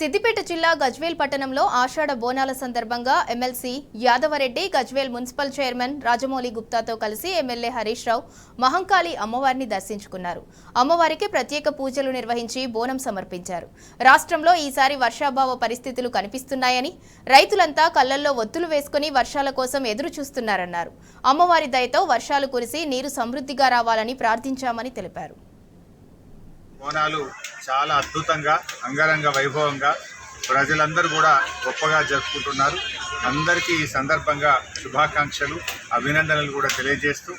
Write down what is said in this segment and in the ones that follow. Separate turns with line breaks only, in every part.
సిద్దిపేట జిల్లా గజ్వేల్ పట్టణంలో ఆషాఢ బోనాల సందర్భంగా MLC Yadavareddy, Gajwel municipal chairman Rajamouli గుప్తాతో కలిసి ఎమ్మెల్యే హరీష్ రావు మహంకాళి అమ్మవారిని దర్శించుకున్నారు. అమ్మవారికి ప్రత్యేక పూజలు నిర్వహించి బోనం సమర్పించారు. రాష్ట్రంలో ఈసారి వర్షాభావ పరిస్థితులు కనిపిస్తున్నాయని, రైతులంతా కళ్లల్లో ఒత్తులు వేసుకుని వర్షాల కోసం ఎదురు చూస్తున్నారన్నారు. అమ్మవారి దయతో వర్షాలు కురిసి నీరు సమృద్ధిగా రావాలని ప్రార్థించామని తెలిపారు.
బోనాలు చాలా అద్భుతంగా అంగరంగ వైభవంగా ప్రజలందరూ కూడా గొప్పగా జరుపుకుంటున్నారు. అందరికీ ఈ సందర్భంగా శుభాకాంక్షలు, అభినందనలు కూడా తెలియజేస్తూ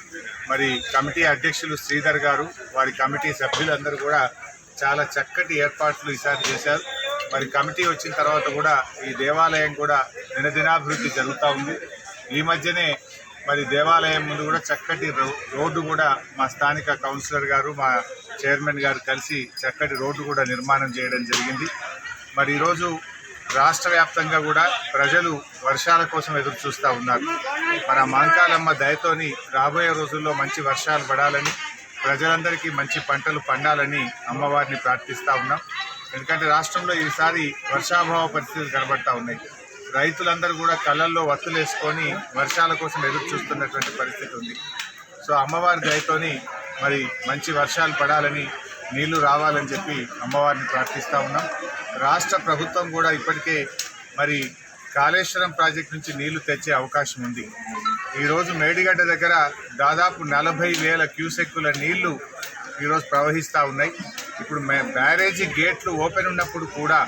మరి కమిటీ అధ్యక్షులు శ్రీధర్ గారు, వారి కమిటీ సభ్యులందరూ కూడా చాలా చక్కటి ఏర్పాట్లు ఈసారి చేశారు. మరి కమిటీ వచ్చిన తర్వాత కూడా ఈ దేవాలయం కూడా దినదినాభివృద్ధి జరుగుతూ ఉంది. ఈ మధ్యనే మరి దేవాలయం ముందు కూడా చక్కటి రోడ్డు కూడా మా స్థానిక కౌన్సిలర్ గారు, మా చైర్మన్ గారు కలిసి చక్కటి రోడ్డు కూడా నిర్మాణం చేయడం జరిగింది. మరి ఈరోజు రాష్ట్ర వ్యాప్తంగా కూడా ప్రజలు వర్షాల కోసం ఎదురు చూస్తూ ఉన్నారు. మరి ఆ మహంకాళమ్మ దయతోని రాబోయే రోజుల్లో మంచి వర్షాలు పడాలని, ప్రజలందరికీ మంచి పంటలు పండాలని అమ్మవారిని ప్రార్థిస్తూ ఉన్నాం. ఎందుకంటే రాష్ట్రంలో ఈసారి వర్షాభావ పరిస్థితులు కనబడతా ఉన్నాయి. రైతులందరూ కూడా కళ్ళల్లో వత్తులేసుకొని వర్షాల కోసం ఎదురు చూస్తున్నటువంటి పరిస్థితి ఉంది. సో అమ్మవారి దయతోని మరి మంచి వర్షాలు పడాలని, నీళ్లు రావాలని చెప్పి అమ్మవారిని ప్రార్థిస్తూ ఉన్నాం. రాష్ట్ర ప్రభుత్వం కూడా ఇప్పటికే మరి కాళేశ్వరం ప్రాజెక్టు నుంచి నీళ్లు తెచ్చే అవకాశం ఉంది. ఈరోజు మేడిగడ్డ దగ్గర దాదాపు 40,000 క్యూసెక్కుల నీళ్లు ఈరోజు ప్రవహిస్తూ ఉన్నాయి. ఇప్పుడు బ్యారేజీ గేట్లు ఓపెన్ ఉన్నప్పుడు కూడా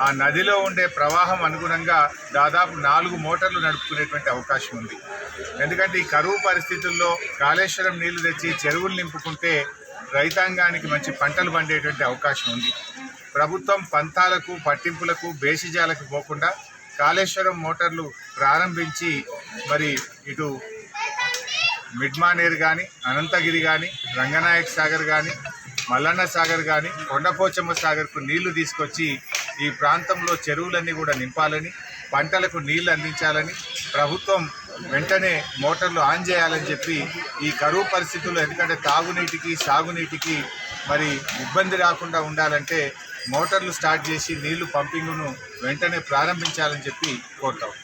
ఆ నదిలో ఉండే ప్రవాహం అనుగుణంగా దాదాపు 4 మోటార్లు నడుపుకునేటువంటి అవకాశం ఉంది. ఎందుకంటే ఈ కరువు పరిస్థితుల్లో కాళేశ్వరం నీళ్లు తెచ్చి చెరువులు నింపుకుంటే రైతాంగానికి మంచి పంటలు పండేటువంటి అవకాశం ఉంది. ప్రభుత్వం పంతాలకు, పట్టింపులకు, బేసిజాలకు పోకుండా కాళేశ్వరం మోటార్లు ప్రారంభించి మరి ఇటు మిడ్మానేర్ కానీ, అనంతగిరి కానీ, రంగనాయక్ సాగర్ కానీ, మల్లన్న సాగర్ కానీ, కొండపోచమ్మ సాగర్కు నీళ్లు తీసుకొచ్చి ఈ ప్రాంతంలో చెరువులన్నీ కూడా నింపాలని, పంటలకు నీళ్లు అందించాలని, ప్రభుత్వం వెంటనే మోటార్లు ఆన్ చేయాలని చెప్పి ఈ కరువు పరిస్థితుల్లో, ఎందుకంటే తాగునీటికి, సాగునీటికి మరి ఇబ్బంది రాకుండా ఉండాలంటే మోటార్లు స్టార్ట్ చేసి నీళ్లు పంపింగ్ను వెంటనే ప్రారంభించాలని చెప్పి కోరుతాం.